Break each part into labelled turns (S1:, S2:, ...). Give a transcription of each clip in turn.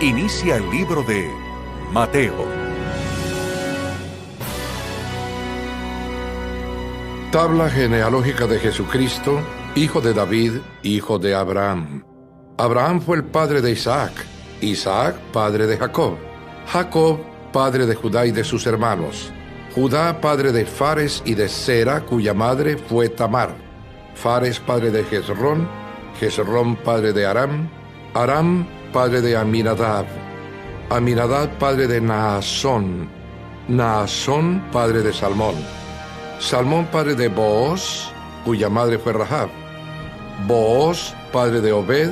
S1: Inicia el libro de Mateo.
S2: Tabla genealógica de Jesucristo, hijo de David, hijo de Abraham. Abraham fue el padre de Isaac, Isaac padre de Jacob, Jacob padre de Judá y de sus hermanos, Judá padre de Fares y de Zera, cuya madre fue Tamar, Fares padre de Hezrón, Hezrón padre de Aram, Aram padre de Aminadab, Aminadab padre de Naasón, Naasón padre de Salmón, Salmón padre de Booz, cuya madre fue Rahab, Booz padre de Obed,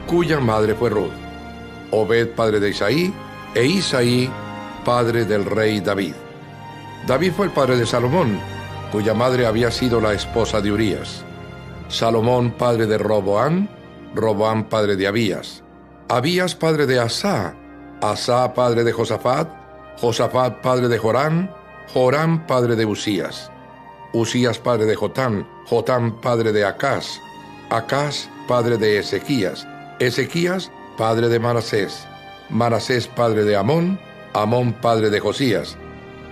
S2: cuya madre fue Ruth, Obed padre de Isaí, e Isaí padre del rey David. David fue el padre de Salomón, cuya madre había sido la esposa de Urías. Salomón padre de Roboam, Roboam padre de Abías, Abías padre de Asá, Asá padre de Josafat, Josafat padre de Joram, Joram padre de Usías, Usías padre de Jotam, Jotam padre de Acaz, Acaz padre de Ezequías, Ezequías padre de Manasés, Manasés padre de Amón, Amón padre de Josías,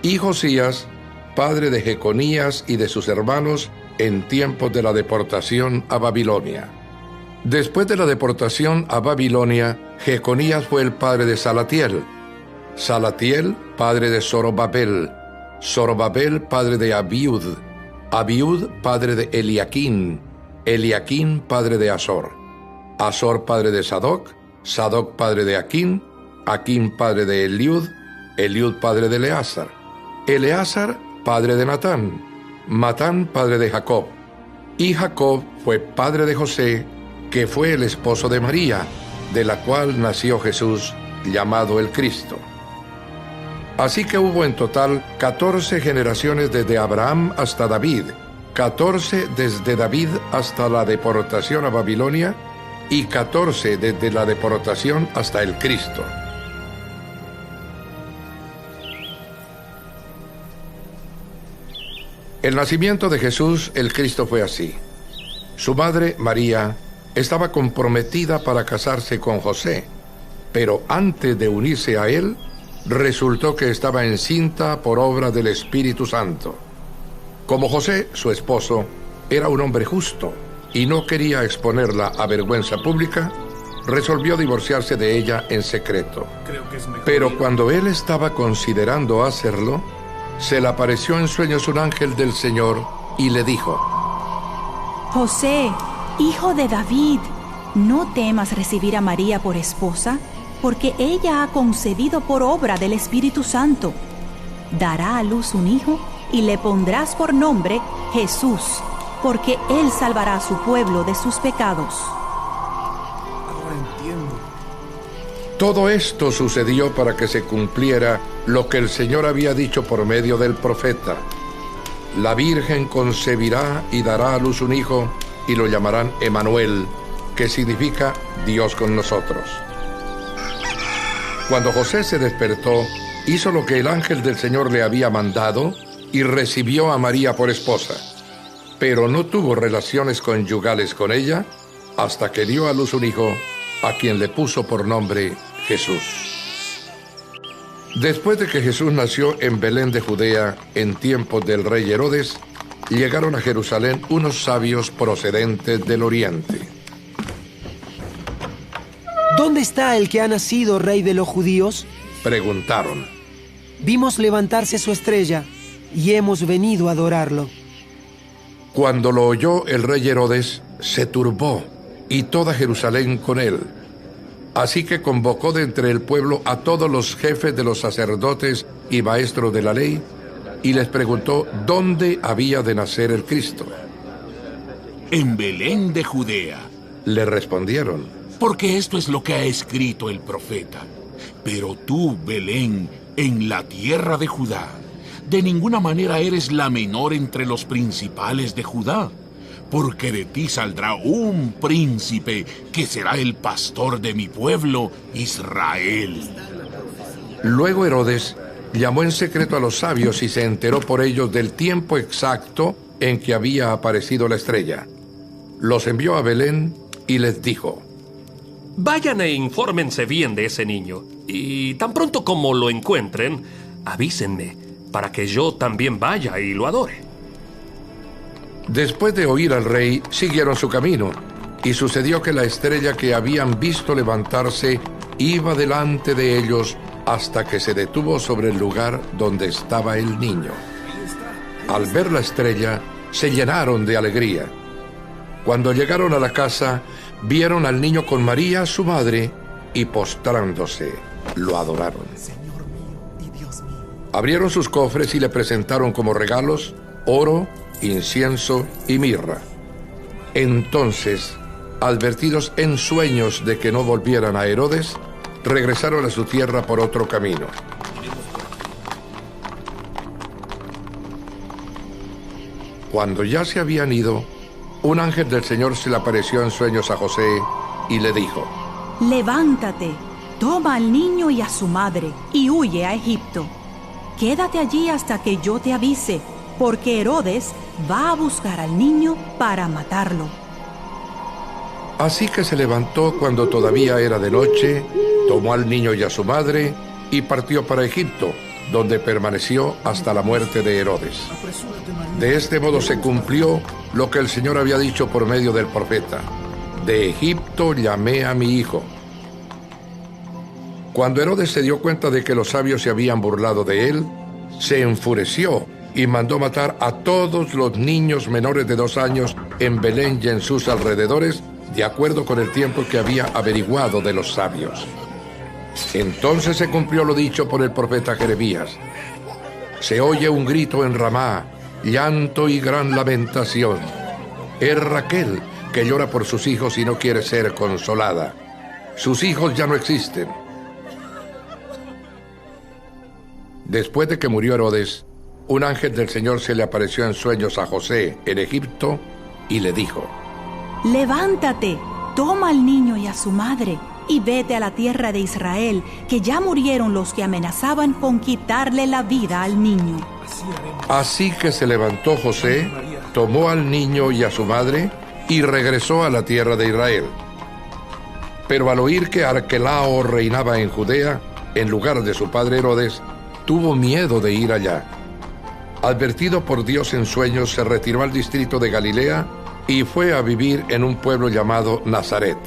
S2: y Josías padre de Jeconías y de sus hermanos en tiempos de la deportación a Babilonia. Después de la deportación a Babilonia, Jeconías fue el padre de Salatiel, Salatiel padre de Zorobabel, Zorobabel padre de Abiud, Abiud padre de Eliaquín, Eliaquín padre de Azor, Azor padre de Sadoc, Sadoc padre de Aquín, Aquín padre de Eliud, Eliud padre de Eleazar, Eleazar padre de Matán, Matán padre de Jacob, y Jacob fue padre de José, que fue el esposo de María, de la cual nació Jesús, llamado el Cristo. Así que hubo en total 14 generaciones desde Abraham hasta David, 14 desde David hasta la deportación a Babilonia, y 14 desde la deportación hasta el Cristo. El nacimiento de Jesús, el Cristo, fue así. Su madre, María, estaba comprometida para casarse con José, pero antes de unirse a él, resultó que estaba encinta por obra del Espíritu Santo. Como José, su esposo, era un hombre justo y no quería exponerla a vergüenza pública, resolvió divorciarse de ella en secreto. Pero cuando él estaba considerando hacerlo, se le apareció en sueños un ángel del Señor y le dijo:
S3: José, hijo de David, no temas recibir a María por esposa, porque ella ha concebido por obra del Espíritu Santo. Dará a luz un hijo y le pondrás por nombre Jesús, porque él salvará a su pueblo de sus pecados.
S4: Ahora entiendo.
S2: Todo esto sucedió para que se cumpliera lo que el Señor había dicho por medio del profeta: la Virgen concebirá y dará a luz un hijo, y lo llamarán Emanuel, que significa Dios con nosotros. Cuando José se despertó, hizo lo que el ángel del Señor le había mandado y recibió a María por esposa, pero no tuvo relaciones conyugales con ella hasta que dio a luz un hijo, a quien le puso por nombre Jesús. Después de que Jesús nació en Belén de Judea en tiempos del rey Herodes, llegaron a Jerusalén unos sabios procedentes del oriente.
S4: ¿Dónde está el que ha nacido rey de los judíos?
S2: Preguntaron.
S4: Vimos levantarse su estrella y hemos venido a adorarlo.
S2: Cuando lo oyó el rey Herodes, se turbó, y toda Jerusalén con él. Así que convocó de entre el pueblo a todos los jefes de los sacerdotes y maestros de la ley, y les preguntó dónde había de nacer el Cristo.
S5: En Belén de Judea,
S2: Le respondieron.
S5: porque esto es lo que ha escrito el profeta. Pero tú, Belén, en la tierra de Judá, de ninguna manera eres la menor entre los principales de Judá, porque de ti saldrá un príncipe que será el pastor de mi pueblo, Israel.
S2: Luego Herodes llamó en secreto a los sabios y se enteró por ellos del tiempo exacto en que había aparecido la estrella. Los envió a Belén y les dijo:
S6: Vayan e infórmense bien de ese niño. Y tan pronto como lo encuentren, avísenme para que yo también vaya y lo adore.
S2: Después de oír al rey, siguieron su camino. Y sucedió que la estrella que habían visto levantarse iba delante de ellos hasta que se detuvo sobre el lugar donde estaba el niño. Al ver la estrella, se llenaron de alegría. Cuando llegaron a la casa, vieron al niño con María, su madre, y postrándose, lo adoraron. Abrieron sus cofres y le presentaron como regalos oro, incienso y mirra. Entonces, advertidos en sueños de que no volvieran a Herodes, regresaron a su tierra por otro camino. Cuando ya se habían ido, un ángel del Señor se le apareció en sueños a José y le dijo:
S3: Levántate, toma al niño y a su madre y huye a Egipto. Quédate allí hasta que yo te avise, porque Herodes va a buscar al niño para matarlo.
S2: Así que se levantó cuando todavía era de noche, tomó al niño y a su madre y partió para Egipto, donde permaneció hasta la muerte de Herodes. De este modo se cumplió lo que el Señor había dicho por medio del profeta: de Egipto llamé a mi hijo. Cuando Herodes se dio cuenta de que los sabios se habían burlado de él, se enfureció y mandó matar a todos los niños menores de 2 años en Belén y en sus alrededores, de acuerdo con el tiempo que había averiguado de los sabios. Entonces se cumplió lo dicho por el profeta Jeremías: se oye un grito en Ramá, llanto y gran lamentación. Es Raquel, que llora por sus hijos y no quiere ser consolada. Sus hijos ya no existen. Después de que murió Herodes, un ángel del Señor se le apareció en sueños a José en Egipto y le dijo:
S3: Levántate, toma al niño y a su madre y vete a la tierra de Israel, que ya murieron los que amenazaban con quitarle la vida al niño.
S2: Así que se levantó José, tomó al niño y a su madre y regresó a la tierra de Israel. Pero al oír que Arquelao reinaba en Judea, en lugar de su padre Herodes, tuvo miedo de ir allá. Advertido por Dios en sueños, se retiró al distrito de Galilea y fue a vivir en un pueblo llamado Nazaret.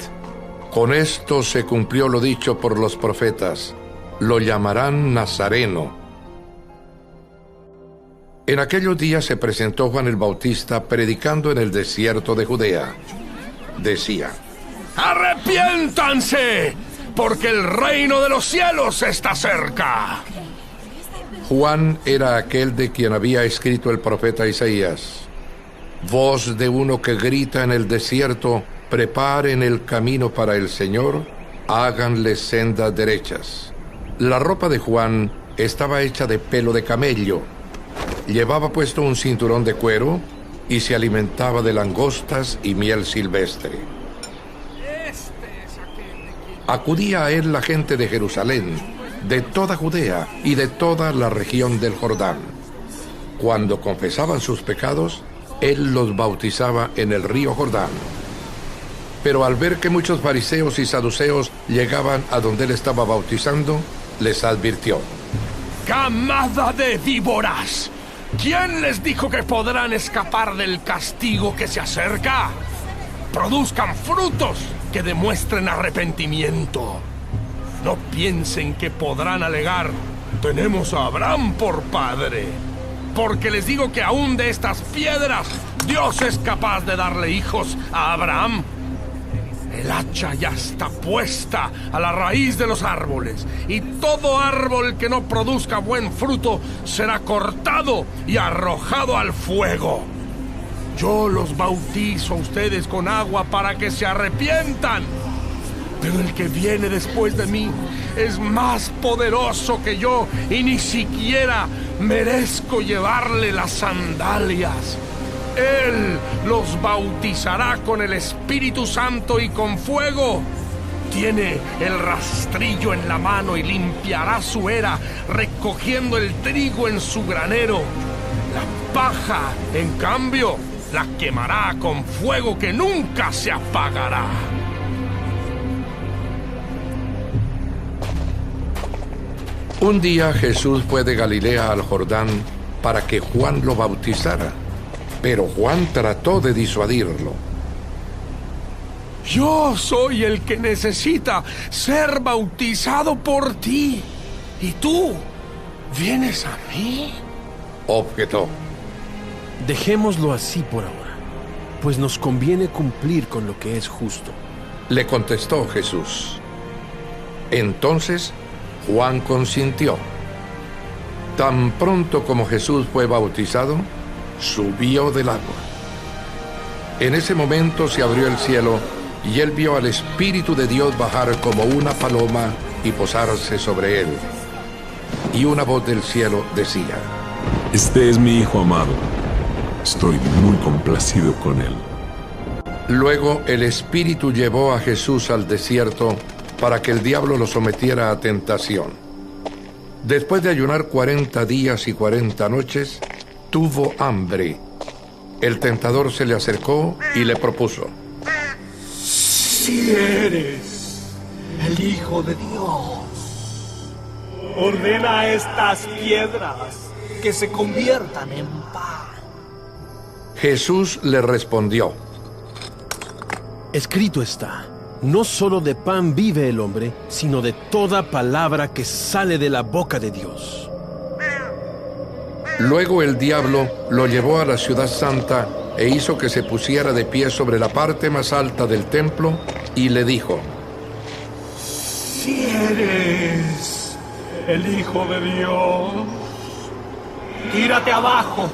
S2: Con esto se cumplió lo dicho por los profetas: lo llamarán Nazareno. En aquellos días se presentó Juan el Bautista predicando en el desierto de Judea. Decía:
S5: ¡arrepiéntanse! Porque el reino de los cielos está cerca.
S2: Juan era aquel de quien había escrito el profeta Isaías: voz de uno que grita en el desierto, preparen el camino para el Señor, háganle sendas derechas. La ropa de Juan estaba hecha de pelo de camello, llevaba puesto un cinturón de cuero y se alimentaba de langostas y miel silvestre. Acudía a él la gente de Jerusalén, de toda Judea y de toda la región del Jordán. Cuando confesaban sus pecados, él los bautizaba en el río Jordán. Pero al ver que muchos fariseos y saduceos llegaban a donde él estaba bautizando, les advirtió:
S5: ¡camada de víboras! ¿Quién les dijo que podrán escapar del castigo que se acerca? Produzcan frutos que demuestren arrepentimiento. No piensen que podrán alegar: tenemos a Abraham por padre. Porque les digo que aún de estas piedras Dios es capaz de darle hijos a Abraham. El hacha ya está puesta a la raíz de los árboles, y todo árbol que no produzca buen fruto será cortado y arrojado al fuego. Yo los bautizo a ustedes con agua para que se arrepientan, pero el que viene después de mí es más poderoso que yo y ni siquiera merezco llevarle las sandalias. Él los bautizará con el Espíritu Santo y con fuego. Tiene el rastrillo en la mano y limpiará su era, recogiendo el trigo en su granero. La paja, en cambio, la quemará con fuego que nunca se apagará.
S2: Un día Jesús fue de Galilea al Jordán para que Juan lo bautizara, pero Juan trató de disuadirlo.
S7: Yo soy el que necesita ser bautizado por ti, ¿y tú vienes a mí?
S2: Objetó.
S8: Dejémoslo así por ahora, pues nos conviene cumplir con lo que es justo.
S2: Le contestó Jesús. Entonces Juan consintió. Tan pronto como Jesús fue bautizado, subió del agua. En ese momento se abrió el cielo y él vio al Espíritu de Dios bajar como una paloma y posarse sobre él. Y una voz del cielo decía:
S9: Este es mi Hijo amado. Estoy muy complacido con él.
S2: Luego el Espíritu llevó a Jesús al desierto para que el diablo lo sometiera a tentación. Después de ayunar 40 días y 40 noches, tuvo hambre. El tentador se le acercó y le propuso:
S10: Si eres el Hijo de Dios, ordena a estas piedras que se conviertan en pan.
S2: Jesús le respondió:
S8: Escrito está, no solo de pan vive el hombre, sino de toda palabra que sale de la boca de Dios.
S2: Luego el diablo lo llevó a la ciudad santa e hizo que se pusiera de pie sobre la parte más alta del templo y le dijo:
S10: Si eres el Hijo de Dios, tírate abajo,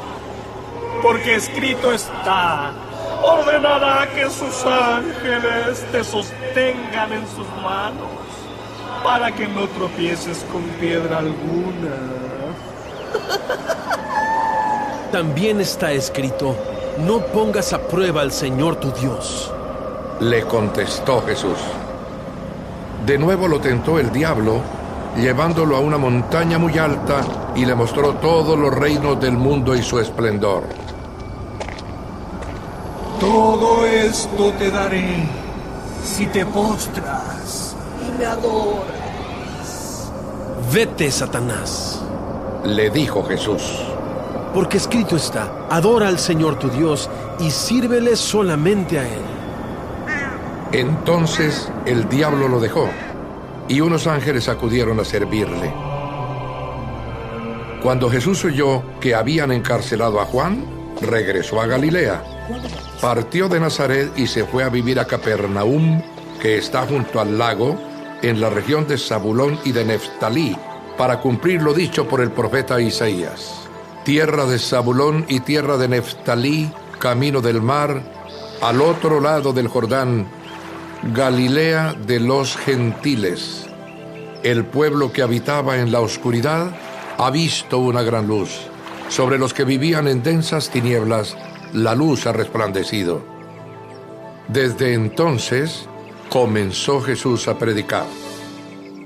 S10: porque escrito está: ordenará que sus ángeles te sostengan en sus manos, para que no tropieces con piedra alguna.
S8: También está escrito: no pongas a prueba al Señor tu Dios.
S2: Le contestó Jesús. De nuevo lo tentó el diablo, llevándolo a una montaña muy alta y le mostró todos los reinos del mundo y su esplendor.
S10: Todo esto te daré si te postras y me adoras.
S8: Vete, Satanás,
S2: le dijo Jesús.
S8: porque escrito está: adora al Señor tu Dios y sírvele solamente a Él.
S2: Entonces el diablo lo dejó, y unos ángeles acudieron a servirle. Cuando Jesús oyó que habían encarcelado a Juan, regresó a Galilea. Partió de Nazaret y se fue a vivir a Capernaum, que está junto al lago, en la región de Zabulón y de Neftalí, para cumplir lo dicho por el profeta Isaías. Tierra de Zabulón y tierra de Neftalí, camino del mar, al otro lado del Jordán, Galilea de los gentiles. El pueblo que habitaba en la oscuridad ha visto una gran luz. Sobre los que vivían en densas tinieblas, la luz ha resplandecido. Desde entonces comenzó Jesús a predicar: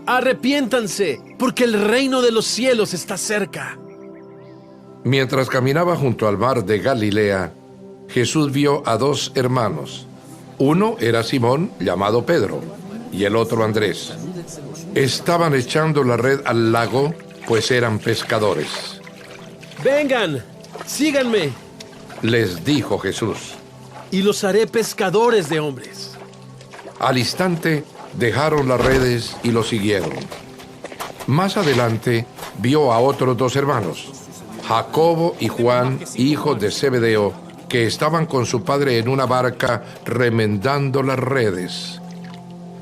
S8: Arrepiéntanse, porque el reino de los cielos está cerca.
S2: Mientras caminaba junto al mar de Galilea, Jesús vio a dos hermanos. Uno era Simón, llamado Pedro, y el otro Andrés. Estaban echando la red al lago, pues eran pescadores.
S8: Vengan, síganme,
S2: Les dijo Jesús.
S8: y los haré pescadores de hombres.
S2: Al instante dejaron las redes y lo siguieron. Más adelante vio a otros dos hermanos, Jacobo y Juan, hijos de Zebedeo, que estaban con su padre en una barca remendando las redes.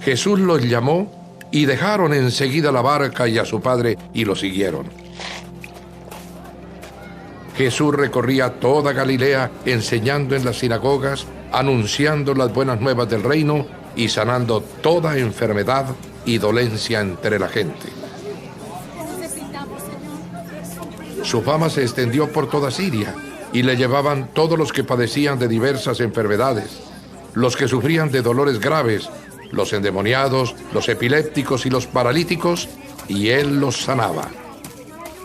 S2: Jesús los llamó y dejaron enseguida la barca y a su padre y lo siguieron. Jesús recorría toda Galilea, enseñando en las sinagogas, anunciando las buenas nuevas del reino y sanando toda enfermedad y dolencia entre la gente. Su fama se extendió por toda Siria y le llevaban todos los que padecían de diversas enfermedades, los que sufrían de dolores graves, los endemoniados, los epilépticos y los paralíticos, y él los sanaba.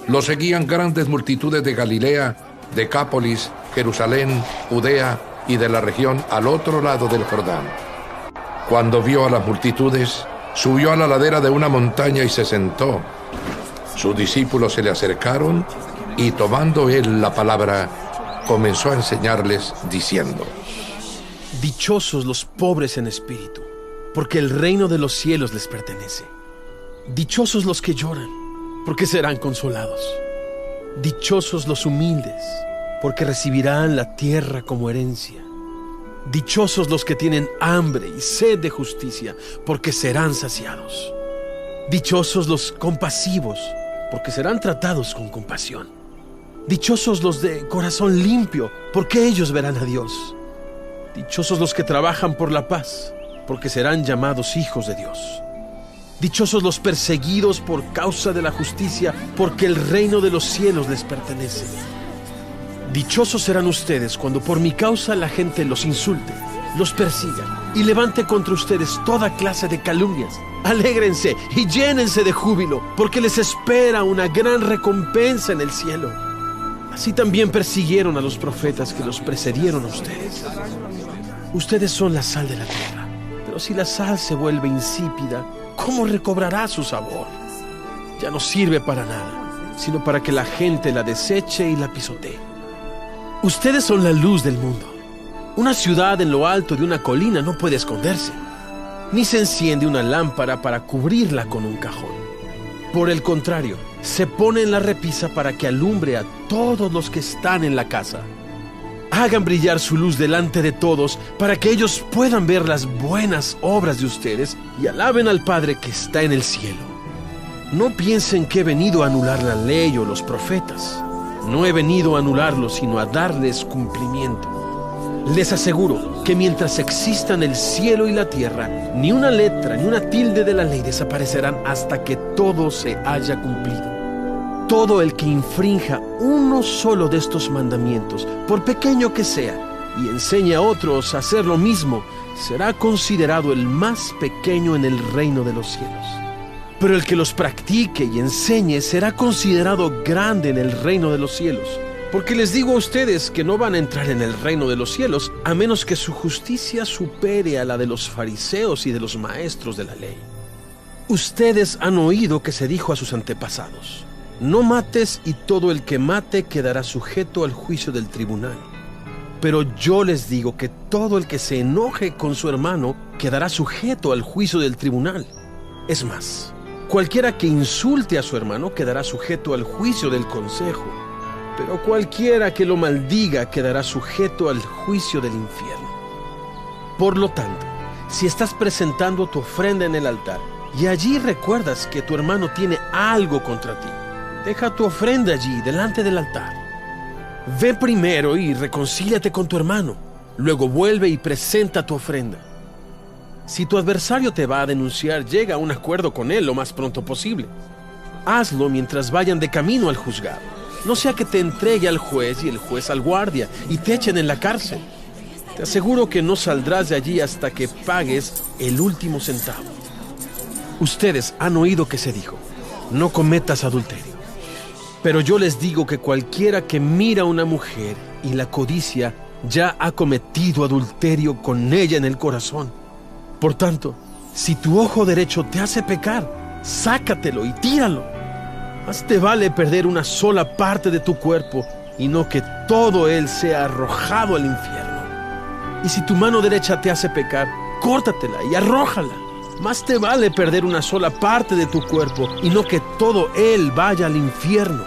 S2: Lo seguían grandes multitudes de Galilea, Decápolis, Jerusalén, Judea y de la región al otro lado del Jordán. Cuando vio a las multitudes, subió a la ladera de una montaña y se sentó. Sus discípulos se le acercaron y tomando él la palabra, comenzó a enseñarles diciendo:
S8: Dichosos los pobres en espíritu, porque el reino de los cielos les pertenece. Dichosos los que lloran, porque serán consolados. Dichosos los humildes, porque recibirán la tierra como herencia. Dichosos los que tienen hambre y sed de justicia, porque serán saciados. Dichosos los compasivos, porque serán tratados con compasión. Dichosos los de corazón limpio, porque ellos verán a Dios. Dichosos los que trabajan por la paz, porque serán llamados hijos de Dios. Dichosos los perseguidos por causa de la justicia, porque el reino de los cielos les pertenece. Dichosos serán ustedes cuando por mi causa la gente los insulte, los persiga y levante contra ustedes toda clase de calumnias. Alégrense y llénense de júbilo, porque les espera una gran recompensa en el cielo. Así también persiguieron a los profetas que los precedieron a ustedes. Ustedes son la sal de la tierra, pero si la sal se vuelve insípida, ¿cómo recobrará su sabor? Ya no sirve para nada, sino para que la gente la deseche y la pisotee. Ustedes son la luz del mundo. Una ciudad en lo alto de una colina no puede esconderse, ni se enciende una lámpara para cubrirla con un cajón. Por el contrario, se pone en la repisa para que alumbre a todos los que están en la casa. Hagan brillar su luz delante de todos para que ellos puedan ver las buenas obras de ustedes y alaben al Padre que está en el cielo. No piensen que he venido a anular la ley o los profetas. No he venido a anularlos, sino a darles cumplimiento. Les aseguro que mientras existan el cielo y la tierra, ni una letra ni una tilde de la ley desaparecerán hasta que todo se haya cumplido. Todo el que infrinja uno solo de estos mandamientos, por pequeño que sea, y enseñe a otros a hacer lo mismo, será considerado el más pequeño en el reino de los cielos. Pero el que los practique y enseñe será considerado grande en el reino de los cielos. Porque les digo a ustedes que no van a entrar en el reino de los cielos a menos que su justicia supere a la de los fariseos y de los maestros de la ley. Ustedes han oído que se dijo a sus antepasados: no mates y todo el que mate quedará sujeto al juicio del tribunal. Pero yo les digo que todo el que se enoje con su hermano quedará sujeto al juicio del tribunal. Es más, cualquiera que insulte a su hermano quedará sujeto al juicio del consejo. Pero cualquiera que lo maldiga quedará sujeto al juicio del infierno. Por lo tanto, si estás presentando tu ofrenda en el altar y allí recuerdas que tu hermano tiene algo contra ti, deja tu ofrenda allí delante del altar. Ve primero y reconcíliate con tu hermano. Luego vuelve y presenta tu ofrenda. Si tu adversario te va a denunciar, llega a un acuerdo con él lo más pronto posible. Hazlo mientras vayan de camino al juzgado. No sea que te entregue al juez y el juez al guardia y te echen en la cárcel. Te aseguro que no saldrás de allí hasta que pagues el último centavo. Ustedes han oído que se dijo: no cometas adulterio. Pero yo les digo que cualquiera que mira a una mujer y la codicia ya ha cometido adulterio con ella en el corazón. Por tanto, si tu ojo derecho te hace pecar, sácatelo y tíralo. Más te vale perder una sola parte de tu cuerpo y no que todo él sea arrojado al infierno. Y si tu mano derecha te hace pecar, córtatela y arrójala. Más te vale perder una sola parte de tu cuerpo y no que todo él vaya al infierno.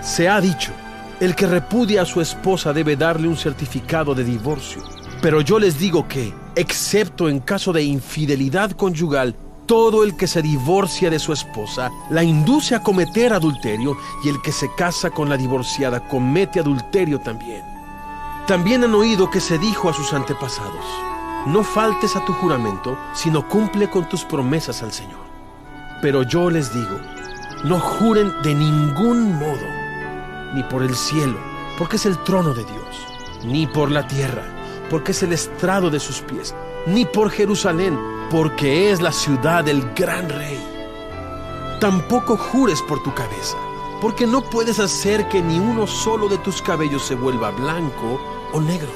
S8: Se ha dicho: el que repudia a su esposa debe darle un certificado de divorcio. Pero yo les digo que, excepto en caso de infidelidad conyugal, todo el que se divorcia de su esposa la induce a cometer adulterio, y el que se casa con la divorciada comete adulterio también. También han oído que se dijo a sus antepasados: no faltes a tu juramento, sino cumple con tus promesas al Señor. Pero yo les digo: no juren de ningún modo, ni por el cielo, porque es el trono de Dios, ni por la tierra, porque es el estrado de sus pies, ni por Jerusalén, porque es la ciudad del gran rey. Tampoco jures por tu cabeza, porque no puedes hacer que ni uno solo de tus cabellos se vuelva blanco o negro.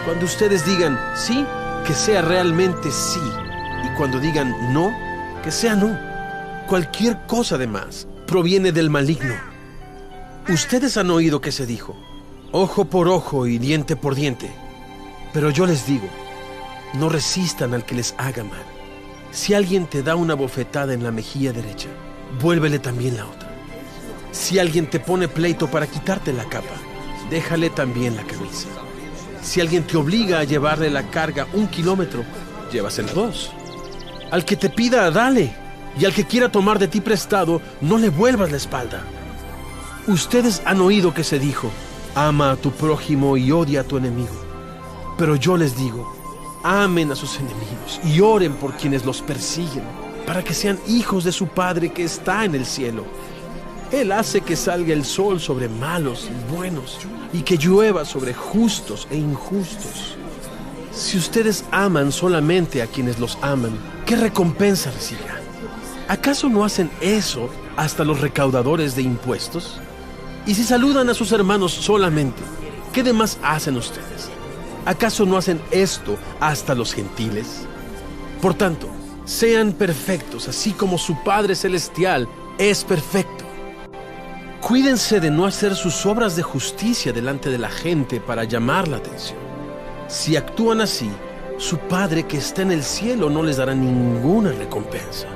S8: Cuando ustedes digan sí, que sea realmente sí, y cuando digan no, que sea no. Cualquier cosa de más proviene del maligno. Ustedes han oído que se dijo, ojo por ojo y diente por diente. Pero yo les digo, no resistan al que les haga mal. Si alguien te da una bofetada en la mejilla derecha, vuélvele también la otra. Si alguien te pone pleito para quitarte la capa, déjale también la camisa. Si alguien te obliga a llevarle la carga 1 kilómetro, llévasela 2. Al que te pida, dale. Y al que quiera tomar de ti prestado, no le vuelvas la espalda. Ustedes han oído que se dijo, ama a tu prójimo y odia a tu enemigo. Pero yo les digo, amen a sus enemigos y oren por quienes los persiguen, para que sean hijos de su Padre que está en el cielo. Él hace que salga el sol sobre malos y buenos, y que llueva sobre justos e injustos. Si ustedes aman solamente a quienes los aman, ¿qué recompensa recibirán? ¿Acaso no hacen eso hasta los recaudadores de impuestos? Y si saludan a sus hermanos solamente, ¿qué demás hacen ustedes? ¿Acaso no hacen esto hasta los gentiles? Por tanto, sean perfectos, así como su Padre Celestial es perfecto. Cuídense de no hacer sus obras de justicia delante de la gente para llamar la atención. Si actúan así, su Padre que está en el cielo no les dará ninguna recompensa.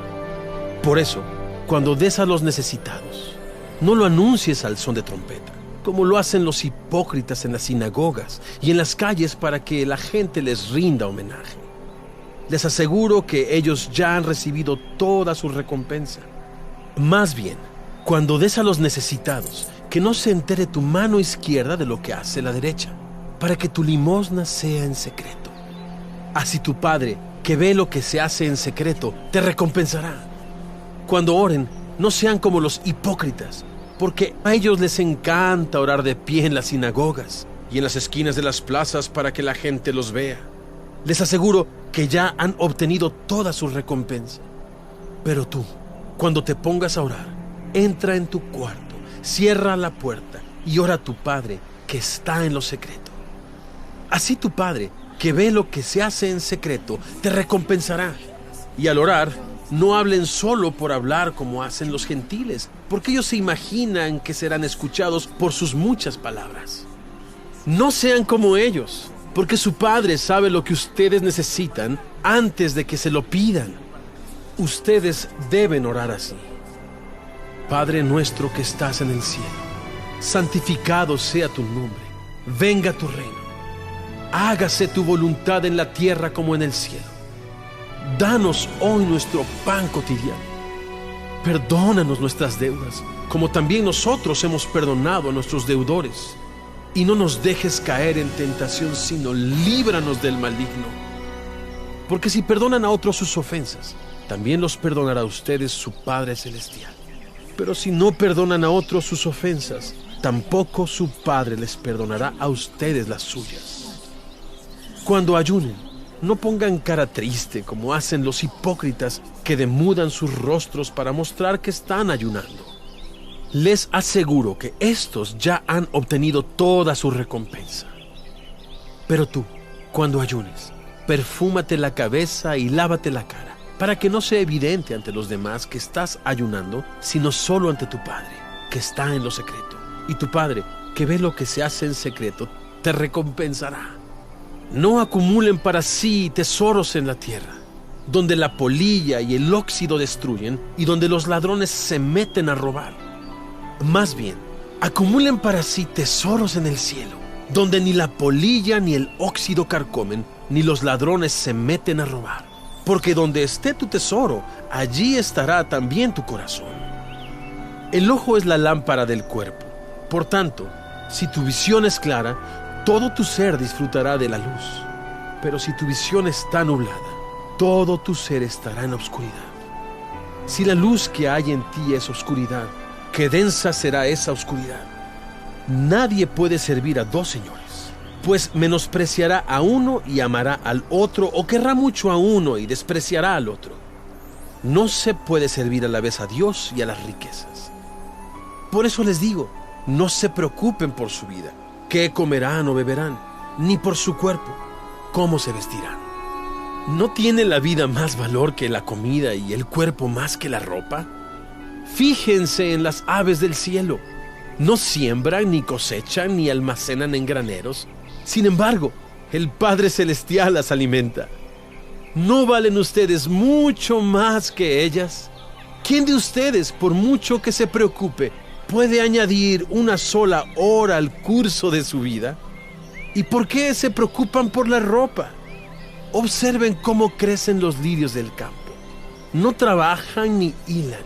S8: Por eso, cuando des a los necesitados, no lo anuncies al son de trompeta, como lo hacen los hipócritas en las sinagogas y en las calles para que la gente les rinda homenaje. Les aseguro que ellos ya han recibido toda su recompensa. Más bien, cuando des a los necesitados, que no se entere tu mano izquierda de lo que hace la derecha, para que tu limosna sea en secreto. Así tu Padre, que ve lo que se hace en secreto, te recompensará. Cuando oren, no sean como los hipócritas, porque a ellos les encanta orar de pie en las sinagogas y en las esquinas de las plazas para que la gente los vea. Les aseguro que ya han obtenido toda su recompensa. Pero tú, cuando te pongas a orar, entra en tu cuarto, cierra la puerta y ora a tu Padre que está en lo secreto. Así tu Padre, que ve lo que se hace en secreto, te recompensará. Y al orar, no hablen solo por hablar como hacen los gentiles, porque ellos se imaginan que serán escuchados por sus muchas palabras. No sean como ellos, porque su Padre sabe lo que ustedes necesitan antes de que se lo pidan. Ustedes deben orar así. Padre nuestro que estás en el cielo, santificado sea tu nombre. Venga tu reino. Hágase tu voluntad en la tierra como en el cielo. Danos hoy nuestro pan cotidiano. Perdónanos nuestras deudas, como también nosotros hemos perdonado a nuestros deudores. Y no nos dejes caer en tentación, sino líbranos del maligno. Porque si perdonan a otros sus ofensas, también los perdonará a ustedes su Padre Celestial. Pero si no perdonan a otros sus ofensas, tampoco su Padre les perdonará a ustedes las suyas. Cuando ayunen, no pongan cara triste como hacen los hipócritas que demudan sus rostros para mostrar que están ayunando. Les aseguro que estos ya han obtenido toda su recompensa. Pero tú, cuando ayunes, perfúmate la cabeza y lávate la cara, para que no sea evidente ante los demás que estás ayunando, sino solo ante tu Padre, que está en lo secreto. Y tu Padre, que ve lo que se hace en secreto, te recompensará. No acumulen para sí tesoros en la tierra, donde la polilla y el óxido destruyen y donde los ladrones se meten a robar. Más bien, acumulen para sí tesoros en el cielo, donde ni la polilla ni el óxido carcomen, ni los ladrones se meten a robar. Porque donde esté tu tesoro, allí estará también tu corazón. El ojo es la lámpara del cuerpo. Por tanto, si tu visión es clara, todo tu ser disfrutará de la luz. Pero si tu visión está nublada, todo tu ser estará en oscuridad. Si la luz que hay en ti es oscuridad, qué densa será esa oscuridad. Nadie puede servir a dos señores, pues menospreciará a uno y amará al otro, o querrá mucho a uno y despreciará al otro. No se puede servir a la vez a Dios y a las riquezas. Por eso les digo, no se preocupen por su vida, qué comerán o beberán, ni por su cuerpo, cómo se vestirán. ¿No tiene la vida más valor que la comida y el cuerpo más que la ropa? Fíjense en las aves del cielo. No siembran, ni cosechan, ni almacenan en graneros. Sin embargo, el Padre Celestial las alimenta. ¿No valen ustedes mucho más que ellas? ¿Quién de ustedes, por mucho que se preocupe, puede añadir una sola hora al curso de su vida? ¿Y por qué se preocupan por la ropa? Observen cómo crecen los lirios del campo. No trabajan ni hilan.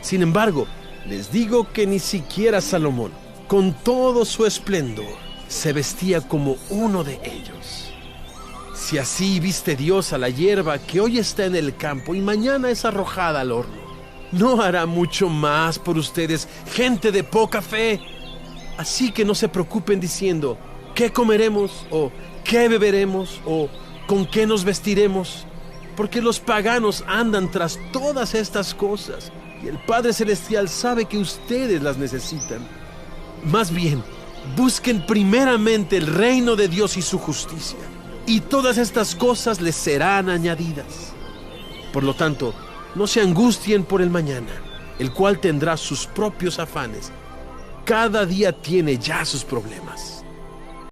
S8: Sin embargo, les digo que ni siquiera Salomón, con todo su esplendor, se vestía como uno de ellos. Si así viste Dios a la hierba que hoy está en el campo y mañana es arrojada al horno, ¿no hará mucho más por ustedes, gente de poca fe? Así que no se preocupen diciendo, ¿qué comeremos? ¿O qué beberemos? ¿O con qué nos vestiremos? Porque los paganos andan tras todas estas cosas, y el Padre Celestial sabe que ustedes las necesitan. Más bien, busquen primeramente el reino de Dios y su justicia, y todas estas cosas les serán añadidas. Por lo tanto, no se angustien por el mañana, el cual tendrá sus propios afanes. Cada día tiene ya sus problemas.